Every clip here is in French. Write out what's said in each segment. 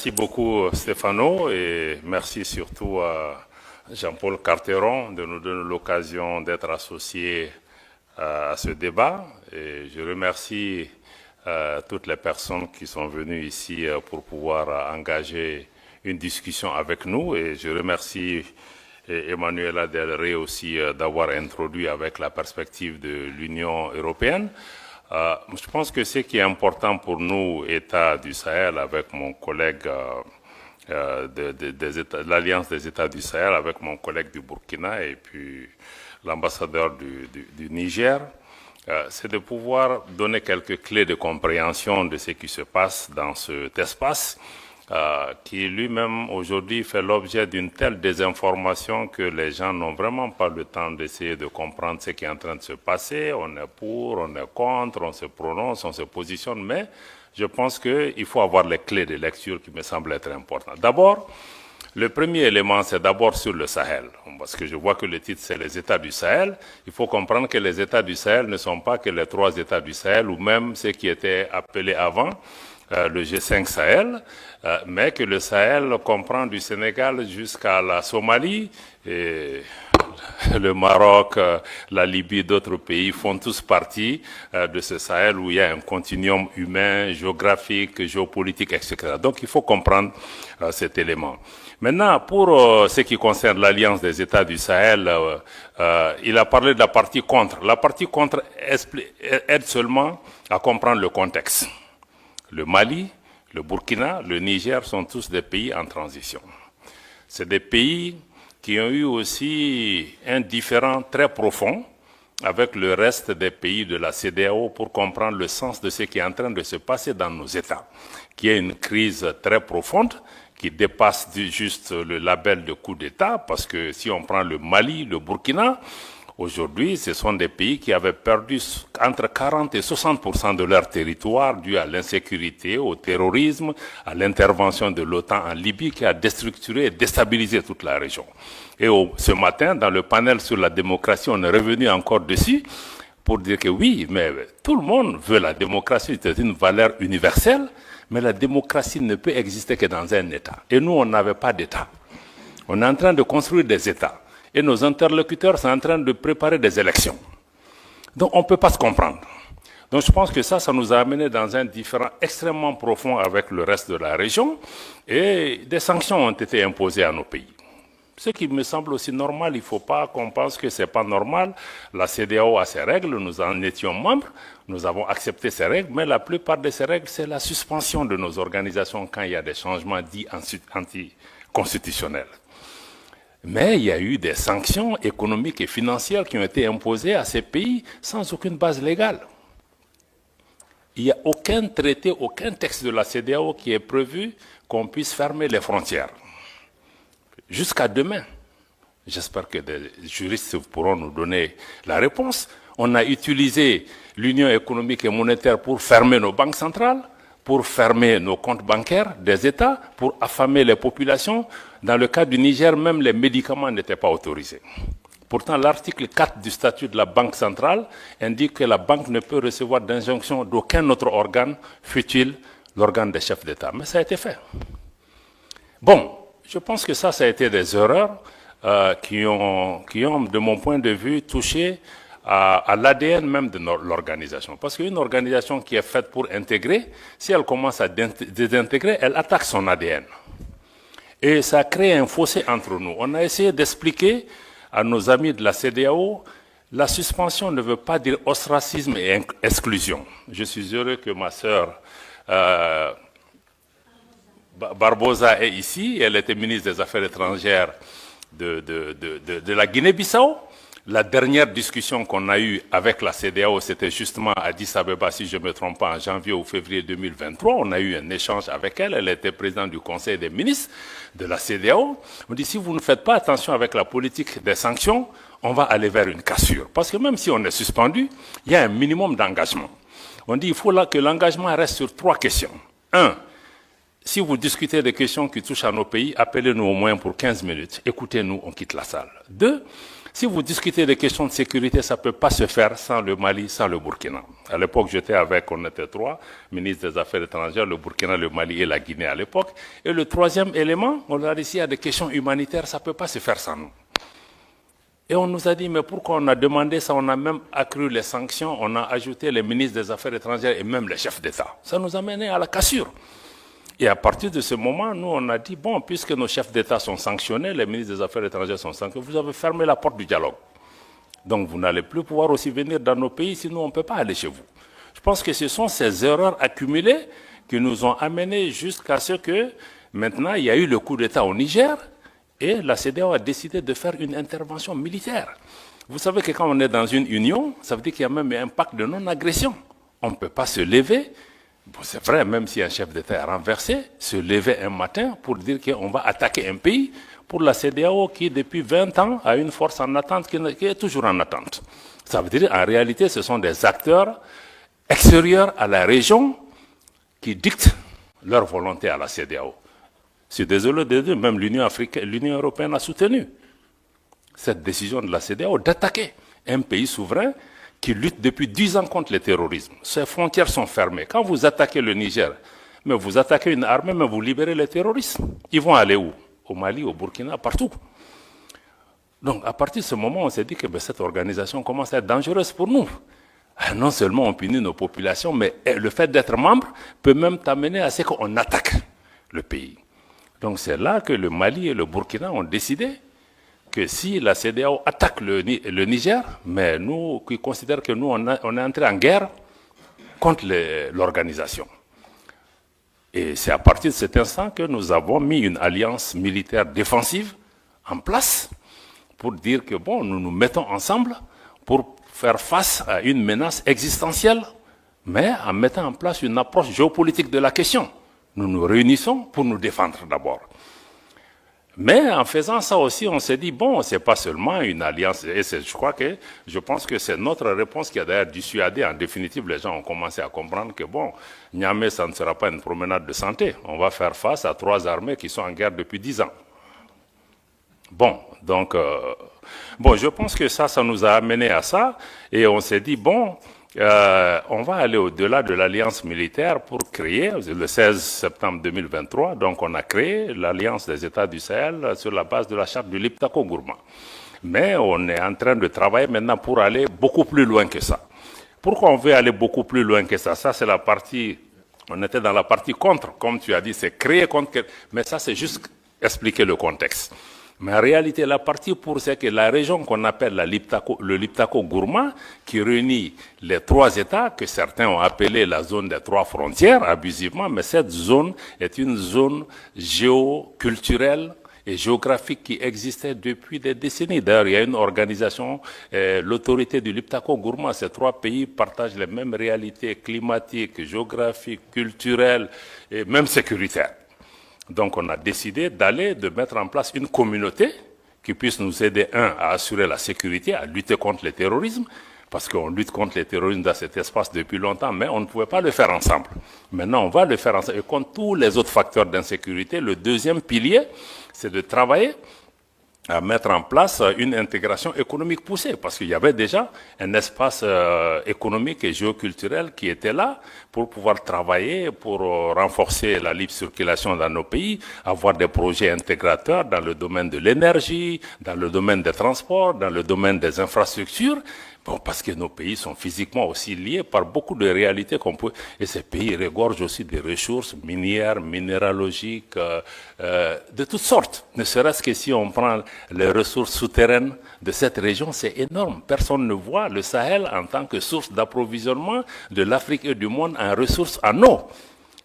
Merci beaucoup Stéphano et merci surtout à Jean-Paul Carteron de nous donner l'occasion d'être associés à ce débat. Et je remercie toutes les personnes qui sont venues ici pour pouvoir engager une discussion avec nous. Et je remercie Emmanuela Del Rey aussi d'avoir introduit avec la perspective de l'Union européenne. Je pense que ce qui est important pour nous, États du Sahel, avec mon collègue de l'Alliance des États du Sahel, avec mon collègue du Burkina et puis l'ambassadeur du Niger, c'est de pouvoir donner quelques clés de compréhension de ce qui se passe dans cet espace qui lui-même aujourd'hui fait l'objet d'une telle désinformation que les gens n'ont vraiment pas le temps d'essayer de comprendre ce qui est en train de se passer. On est pour, on est contre, on se prononce, on se positionne, mais je pense qu'il faut avoir les clés de lecture qui me semblent être importantes. D'abord, le premier élément, c'est d'abord sur le Sahel, parce que je vois que le titre, c'est les États du Sahel. Il faut comprendre que les États du Sahel ne sont pas que les 3 États du Sahel, ou même ceux qui étaient appelés avant le G5 Sahel, mais que le Sahel comprend du Sénégal jusqu'à la Somalie, et le Maroc, la Libye, d'autres pays font tous partie de ce Sahel où il y a un continuum humain, géographique, géopolitique, etc. Donc il faut comprendre cet élément. Maintenant, pour ce qui concerne l'Alliance des États du Sahel, il a parlé de la partie contre. La partie contre aide seulement à comprendre le contexte. Le Mali, le Burkina, le Niger sont tous des pays en transition. C'est des pays qui ont eu aussi un différend très profond avec le reste des pays de la CEDEAO pour comprendre le sens de ce qui est en train de se passer dans nos États, qui est une crise très profonde qui dépasse juste le label de coup d'État, parce que si on prend le Mali, le Burkina, aujourd'hui, ce sont des pays qui avaient perdu entre 40 et 60% de leur territoire dû à l'insécurité, au terrorisme, à l'intervention de l'OTAN en Libye qui a déstructuré et déstabilisé toute la région. Et ce matin, dans le panel sur la démocratie, on est revenu encore dessus pour dire que oui, mais tout le monde veut la démocratie, c'est une valeur universelle, mais la démocratie ne peut exister que dans un État. Et nous, on n'avait pas d'État. On est en train de construire des États. Et nos interlocuteurs sont en train de préparer des élections. Donc on ne peut pas se comprendre. Donc je pense que ça nous a amené dans un différend extrêmement profond avec le reste de la région. Et des sanctions ont été imposées à nos pays. Ce qui me semble aussi normal, il ne faut pas qu'on pense que ce n'est pas normal. La CEDEAO a ses règles, nous en étions membres, nous avons accepté ces règles, mais la plupart de ces règles, c'est la suspension de nos organisations quand il y a des changements dits anticonstitutionnels. Mais il y a eu des sanctions économiques et financières qui ont été imposées à ces pays sans aucune base légale. Il n'y a aucun traité, aucun texte de la CEDEAO qui est prévu qu'on puisse fermer les frontières. Jusqu'à demain. J'espère que des juristes pourront nous donner la réponse. On a utilisé l'Union économique et monétaire pour fermer nos banques centrales, pour fermer nos comptes bancaires des États, pour affamer les populations. Dans le cas du Niger, même les médicaments n'étaient pas autorisés. Pourtant, l'article 4 du statut de la Banque centrale indique que la banque ne peut recevoir d'injonction d'aucun autre organe, fût-il l'organe des chefs d'État. Mais ça a été fait. Bon, je pense que ça a été des erreurs qui ont, de mon point de vue, touché à l'ADN même de l'organisation. Parce qu'une organisation qui est faite pour intégrer, si elle commence à désintégrer, elle attaque son ADN. Et ça crée un fossé entre nous. On a essayé d'expliquer à nos amis de la CEDEAO, la suspension ne veut pas dire ostracisme et exclusion. Je suis heureux que ma sœur Barbosa est ici. Elle était ministre des Affaires étrangères de la Guinée-Bissau. La dernière discussion qu'on a eue avec la CEDEAO, c'était justement à Addis Abeba, si je ne me trompe pas, en janvier ou février 2023. On a eu un échange avec elle. Elle était présidente du Conseil des ministres de la CEDEAO. On dit, si vous ne faites pas attention avec la politique des sanctions, on va aller vers une cassure. Parce que même si on est suspendu, il y a un minimum d'engagement. On dit, il faut là que l'engagement reste sur 3 questions. 1, si vous discutez des questions qui touchent à nos pays, appelez-nous au moins pour 15 minutes. Écoutez-nous, on quitte la salle. 2, Si vous discutez des questions de sécurité, ça ne peut pas se faire sans le Mali, sans le Burkina. À l'époque, on était 3, ministres des Affaires étrangères, le Burkina, le Mali et la Guinée à l'époque. Et le troisième élément, on a dit, s'il y a des questions humanitaires, ça ne peut pas se faire sans nous. Et on nous a dit, mais pourquoi on a demandé ça? On a même accru les sanctions, on a ajouté les ministres des Affaires étrangères et même les chefs d'État. Ça nous a mené à la cassure. Et à partir de ce moment, nous, on a dit, bon, puisque nos chefs d'État sont sanctionnés, les ministres des Affaires étrangères sont sanctionnés, vous avez fermé la porte du dialogue. Donc, vous n'allez plus pouvoir aussi venir dans nos pays, sinon on ne peut pas aller chez vous. Je pense que ce sont ces erreurs accumulées qui nous ont amenés jusqu'à ce que, maintenant, il y a eu le coup d'État au Niger, et la CEDEAO a décidé de faire une intervention militaire. Vous savez que quand on est dans une union, ça veut dire qu'il y a même un pacte de non-agression. On ne peut pas se lever. Bon, c'est vrai, même si un chef d'État est renversé, se lever un matin pour dire qu'on va attaquer un pays, pour la CEDEAO qui, depuis 20 ans, a une force en attente qui est toujours en attente. Ça veut dire, en réalité, ce sont des acteurs extérieurs à la région qui dictent leur volonté à la CEDEAO. Je suis désolé de dire, même l'Union européenne a soutenu cette décision de la CEDEAO d'attaquer un pays souverain qui lutte depuis 10 ans contre le terrorisme. Ses frontières sont fermées. Quand vous attaquez le Niger, mais vous attaquez une armée, mais vous libérez les terroristes. Ils vont aller où? Au Mali, au Burkina, partout. Donc, à partir de ce moment, on s'est dit que cette organisation commence à être dangereuse pour nous. Non seulement on punit nos populations, mais le fait d'être membre peut même t'amener à ce qu'on attaque le pays. Donc, c'est là que le Mali et le Burkina ont décidé que si la CEDEAO attaque le Niger, mais nous qui considérons que nous, on est entré en guerre contre l'organisation. Et c'est à partir de cet instant que nous avons mis une alliance militaire défensive en place pour dire que bon, nous nous mettons ensemble pour faire face à une menace existentielle, mais en mettant en place une approche géopolitique de la question. Nous nous réunissons pour nous défendre d'abord. Mais en faisant ça aussi, on s'est dit, bon, c'est pas seulement une alliance, et je pense que c'est notre réponse qui a d'ailleurs dissuadé, en définitive, les gens ont commencé à comprendre que, bon, Niamey, ça ne sera pas une promenade de santé. On va faire face à 3 armées qui sont en guerre depuis 10 ans. Bon, donc, je pense que ça nous a amené à ça, et on s'est dit, bon, on va aller au-delà de l'alliance militaire pour créer, le 16 septembre 2023, donc on a créé l'alliance des États du Sahel sur la base de la charte du Liptako-Gourma. Mais on est en train de travailler maintenant pour aller beaucoup plus loin que ça. Pourquoi on veut aller beaucoup plus loin que ça? Ça, c'est la partie, on était dans la partie contre, comme tu as dit, c'est créer contre, mais ça, c'est juste expliquer le contexte. Mais en réalité, la partie pour c'est que la région qu'on appelle le Liptako-Gourma, qui réunit les 3 États, que certains ont appelé la zone des 3 frontières, abusivement, mais cette zone est une zone géoculturelle et géographique qui existait depuis des décennies. D'ailleurs, il y a une organisation, l'autorité du Liptako-Gourma, ces 3 pays partagent les mêmes réalités climatiques, géographiques, culturelles et même sécuritaires. Donc, on a décidé de mettre en place une communauté qui puisse nous aider, à assurer la sécurité, à lutter contre le terrorisme, parce qu'on lutte contre le terrorisme dans cet espace depuis longtemps, mais on ne pouvait pas le faire ensemble. Maintenant, on va le faire ensemble. Et contre tous les autres facteurs d'insécurité, le deuxième pilier, c'est de travailler à mettre en place une intégration économique poussée, parce qu'il y avait déjà un espace économique et géoculturel qui était là pour pouvoir travailler, pour renforcer la libre circulation dans nos pays, avoir des projets intégrateurs dans le domaine de l'énergie, dans le domaine des transports, dans le domaine des infrastructures. Bon, parce que nos pays sont physiquement aussi liés par beaucoup de réalités qu'on peut... Et ces pays regorgent aussi des ressources minières, minéralogiques, de toutes sortes. Ne serait-ce que si on prend les ressources souterraines de cette région, c'est énorme. Personne ne voit le Sahel en tant que source d'approvisionnement de l'Afrique et du monde en ressources en eau.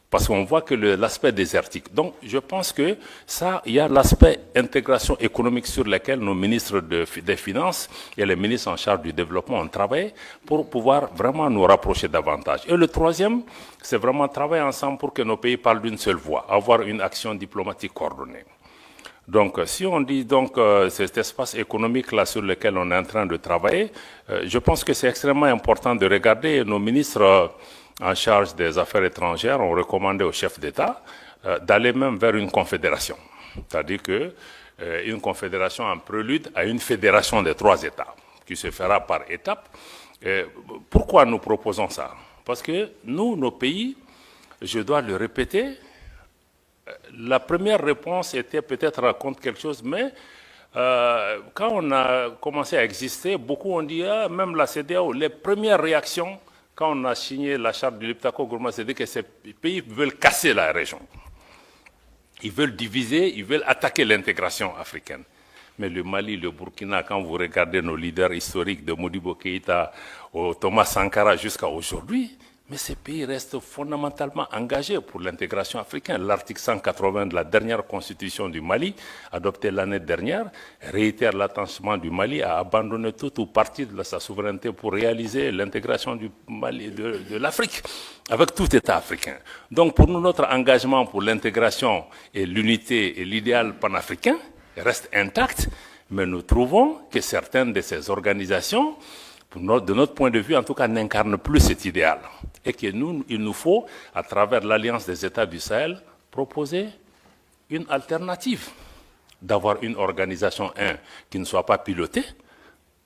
Parce qu'on voit que l'aspect désertique. Donc, je pense que ça, il y a l'aspect intégration économique sur lequel nos ministres des Finances et les ministres en charge du développement ont travaillé pour pouvoir vraiment nous rapprocher davantage. Et le troisième, c'est vraiment travailler ensemble pour que nos pays parlent d'une seule voix, avoir une action diplomatique coordonnée. Donc, si on dit donc cet espace économique-là sur lequel on est en train de travailler, je pense que c'est extrêmement important de regarder nos ministres en charge des affaires étrangères ont recommandé aux chefs d'État d'aller même vers une confédération. C'est-à-dire une confédération en prélude à une fédération des 3 États, qui se fera par étapes. Pourquoi nous proposons ça? Parce que nous, nos pays, je dois le répéter, la première réponse était peut-être raconte quelque chose, mais quand on a commencé à exister, beaucoup ont dit, même la CEDEAO, les premières réactions, quand on a signé la charte du Liptako-Gourma, c'est que ces pays veulent casser la région. Ils veulent diviser, ils veulent attaquer l'intégration africaine. Mais le Mali, le Burkina, quand vous regardez nos leaders historiques de Modibo Keïta au Thomas Sankara jusqu'à aujourd'hui, mais ces pays restent fondamentalement engagés pour l'intégration africaine. L'article 180 de la dernière constitution du Mali, adoptée l'année dernière, réitère l'attachement du Mali à abandonner tout ou partie de sa souveraineté pour réaliser l'intégration du Mali, de l'Afrique, avec tout État africain. Donc pour nous, notre engagement pour l'intégration et l'unité et l'idéal panafricain reste intact, mais nous trouvons que certaines de ces organisations, de notre point de vue, en tout cas, n'incarnent plus cet idéal. Et que il nous faut, à travers l'Alliance des États du Sahel, proposer une alternative. D'avoir une organisation, qui ne soit pas pilotée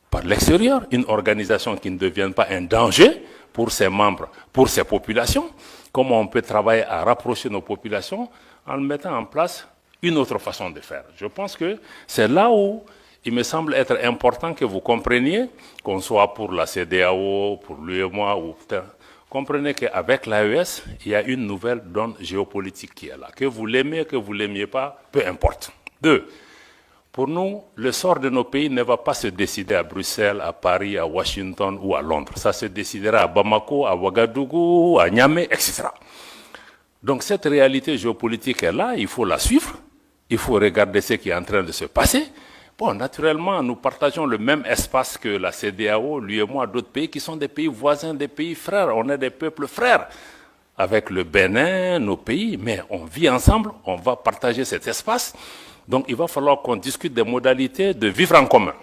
par l'extérieur, une organisation qui ne devienne pas un danger pour ses membres, pour ses populations. Comment on peut travailler à rapprocher nos populations en mettant en place une autre façon de faire. Je pense que c'est là où il me semble être important que vous compreniez, qu'on soit pour la CEDEAO, pour l'UEMOA, ou comprenez qu'avec l'AES, il y a une nouvelle donne géopolitique qui est là. Que vous l'aimez, que vous ne l'aimiez pas, peu importe. 2. Pour nous, le sort de nos pays ne va pas se décider à Bruxelles, à Paris, à Washington ou à Londres. Ça se décidera à Bamako, à Ouagadougou, à Niamey, etc. Donc cette réalité géopolitique est là, il faut la suivre, il faut regarder ce qui est en train de se passer. Bon, naturellement, nous partageons le même espace que la CEDEAO, l'UEMOA, d'autres pays qui sont des pays voisins, des pays frères. On est des peuples frères avec le Bénin, nos pays, mais on vit ensemble, on va partager cet espace. Donc il va falloir qu'on discute des modalités de vivre en commun.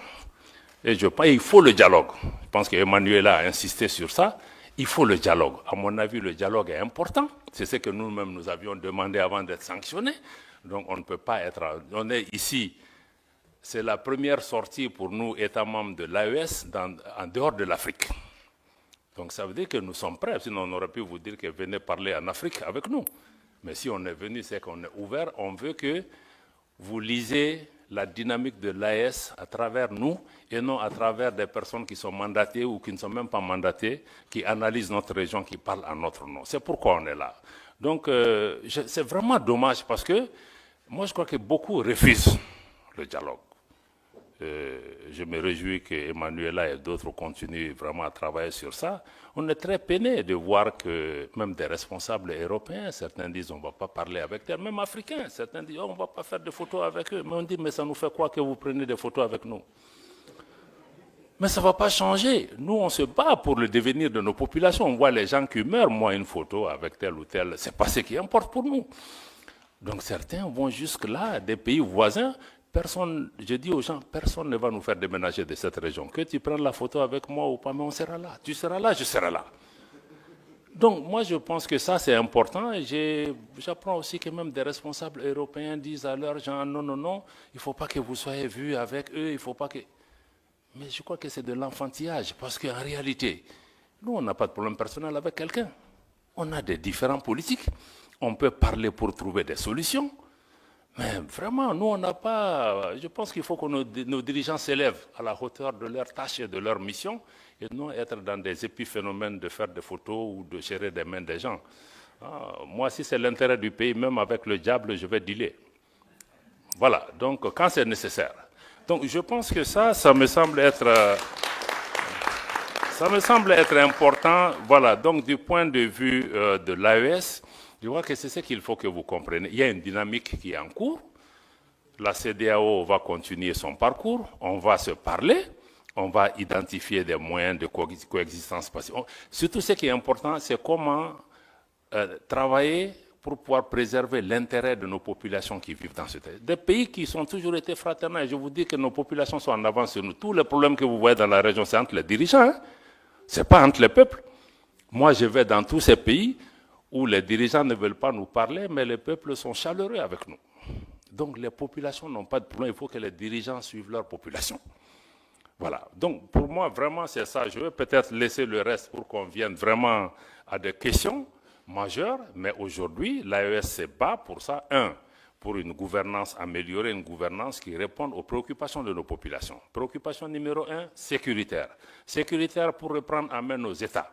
Et je pense qu'il faut le dialogue. Je pense qu'Emmanuel a insisté sur ça. Il faut le dialogue. À mon avis, le dialogue est important. C'est ce que nous-mêmes nous avions demandé avant d'être sanctionnés. Donc on ne peut pas être... On est ici... C'est la première sortie pour nous, États membres de l'AES, en dehors de l'Afrique. Donc ça veut dire que nous sommes prêts, sinon on aurait pu vous dire que venez parler en Afrique avec nous. Mais si on est venu, c'est qu'on est ouvert, on veut que vous lisez la dynamique de l'AES à travers nous et non à travers des personnes qui sont mandatées ou qui ne sont même pas mandatées, qui analysent notre région, qui parlent en notre nom. C'est pourquoi on est là. Donc c'est vraiment dommage parce que moi je crois que beaucoup refusent le dialogue. Je me réjouis qu'Emmanuela et d'autres continuent vraiment à travailler sur ça. On est très peiné de voir que même des responsables européens, certains disent on ne va pas parler avec eux, même africains, certains disent on ne va pas faire de photos avec eux. Mais on dit mais ça nous fait quoi que vous preniez des photos avec nous? Mais ça ne va pas changer. Nous, on se bat pour le devenir de nos populations. On voit les gens qui meurent, moi une photo avec tel ou tel, ce n'est pas ce qui importe pour nous. Donc certains vont jusque-là, des pays voisins. Personne, je dis aux gens, personne ne va nous faire déménager de cette région. Que tu prennes la photo avec moi ou pas, mais on sera là. Tu seras là, je serai là. Donc moi je pense que ça c'est important. Et j'apprends aussi que même des responsables européens disent à leurs gens, non, non, non, il ne faut pas que vous soyez vus avec eux, il ne faut pas que... Mais je crois que c'est de l'enfantillage, parce qu'en réalité, nous on n'a pas de problème personnel avec quelqu'un. On a des différends politiques, on peut parler pour trouver des solutions. Mais vraiment, nous, on n'a pas... Je pense qu'il faut que nos dirigeants s'élèvent à la hauteur de leur tâche et de leur mission et non être dans des épiphénomènes de faire des photos ou de gérer des mains des gens. Moi, si c'est l'intérêt du pays, même avec le diable, je vais dealer. Voilà, donc quand c'est nécessaire. Donc je pense que ça me semble être... ça me semble être important. Voilà, donc du point de vue de l'AES, je vois que c'est ce qu'il faut que vous compreniez. Il y a une dynamique qui est en cours. La CEDEAO va continuer son parcours. On va se parler. On va identifier des moyens de coexistence pacifique. Surtout, ce qui est important, c'est comment travailler pour pouvoir préserver l'intérêt de nos populations qui vivent dans ce pays. Des pays qui ont toujours été fraternels. Je vous dis que nos populations sont en avance sur nous. Tous les problèmes que vous voyez dans la région, c'est entre les dirigeants. Hein? Ce n'est pas entre les peuples. Moi, je vais dans tous ces pays où les dirigeants ne veulent pas nous parler, mais les peuples sont chaleureux avec nous. Donc les populations n'ont pas de problème, il faut que les dirigeants suivent leur population. Voilà, donc pour moi, vraiment, c'est ça. Je vais peut-être laisser le reste pour qu'on vienne vraiment à des questions majeures, mais aujourd'hui, l'AES se bat pour ça. Pour une gouvernance, améliorer une gouvernance qui réponde aux préoccupations de nos populations. Préoccupation numéro 1, sécuritaire. Sécuritaire pour reprendre en main nos États.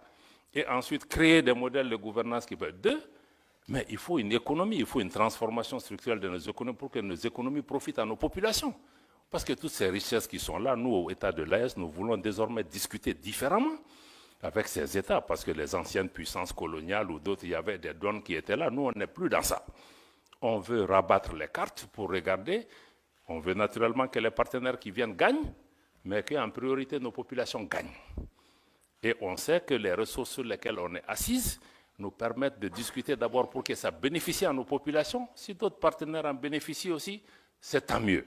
Et ensuite, créer des modèles de gouvernance qui peuvent... 2, mais il faut une économie, il faut une transformation structurelle de nos économies pour que nos économies profitent à nos populations. Parce que toutes ces richesses qui sont là, nous, au État de l'AES, nous voulons désormais discuter différemment avec ces États, parce que les anciennes puissances coloniales ou d'autres, il y avait des donnes qui étaient là. Nous, on n'est plus dans ça. On veut rabattre les cartes pour regarder. On veut naturellement que les partenaires qui viennent gagnent, mais qu'en priorité, nos populations gagnent. Et on sait que les ressources sur lesquelles on est assise nous permettent de discuter d'abord pour que ça bénéficie à nos populations. Si d'autres partenaires en bénéficient aussi, c'est tant mieux.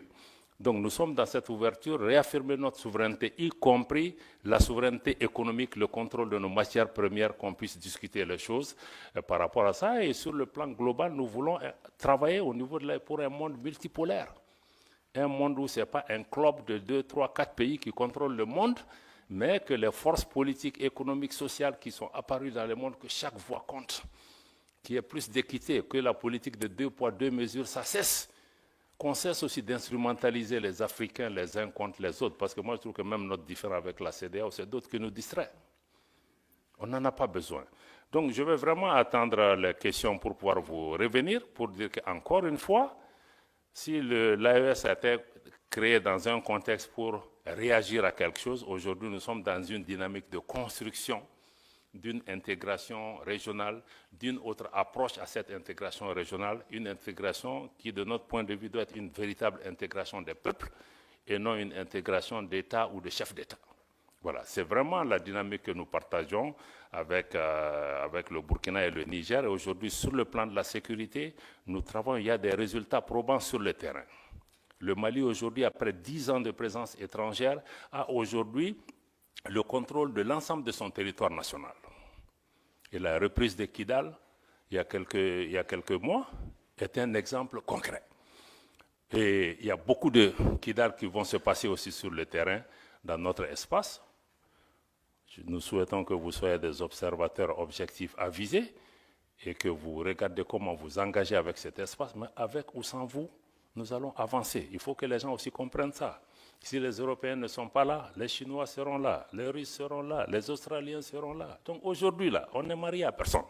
Donc nous sommes dans cette ouverture, réaffirmer notre souveraineté, y compris la souveraineté économique, le contrôle de nos matières premières, qu'on puisse discuter les choses par rapport à ça. Et sur le plan global, nous voulons travailler au niveau pour un monde multipolaire. Un monde où ce n'est pas un club de 2, 3, 4 pays qui contrôlent le monde, mais que les forces politiques, économiques, sociales qui sont apparues dans le monde, que chaque voix compte, qu'il y ait plus d'équité, que la politique de 2 poids, 2 mesures, ça cesse. Qu'on cesse aussi d'instrumentaliser les Africains les uns contre les autres, parce que moi je trouve que même notre différend avec la CEDEAO, c'est d'autres qui nous distraient. On n'en a pas besoin. Donc je vais vraiment attendre les questions pour pouvoir vous revenir, pour dire qu'encore une fois, si l'AES a été créé dans un contexte pour réagir à quelque chose, aujourd'hui nous sommes dans une dynamique de construction d'une intégration régionale, d'une autre approche à cette intégration régionale, une intégration qui, de notre point de vue, doit être une véritable intégration des peuples et non une intégration d'État ou de chefs d'État. Voilà, c'est vraiment la dynamique que nous partageons avec le Burkina et le Niger. Et aujourd'hui, sur le plan de la sécurité, nous travaillons, il y a des résultats probants sur le terrain. Le Mali, aujourd'hui, après 10 ans de présence étrangère, a aujourd'hui le contrôle de l'ensemble de son territoire national. Et la reprise de Kidal, il y a quelques mois, est un exemple concret. Et il y a beaucoup de Kidal qui vont se passer aussi sur le terrain, dans notre espace. Nous souhaitons que vous soyez des observateurs objectifs avisés et que vous regardez comment vous engagez avec cet espace, mais avec ou sans vous, nous allons avancer. Il faut que les gens aussi comprennent ça. Si les Européens ne sont pas là, les Chinois seront là, les Russes seront là, les Australiens seront là. Donc aujourd'hui, là, on n'est marié à personne.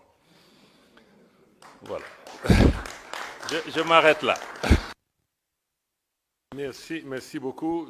Voilà. Je m'arrête là. Merci beaucoup.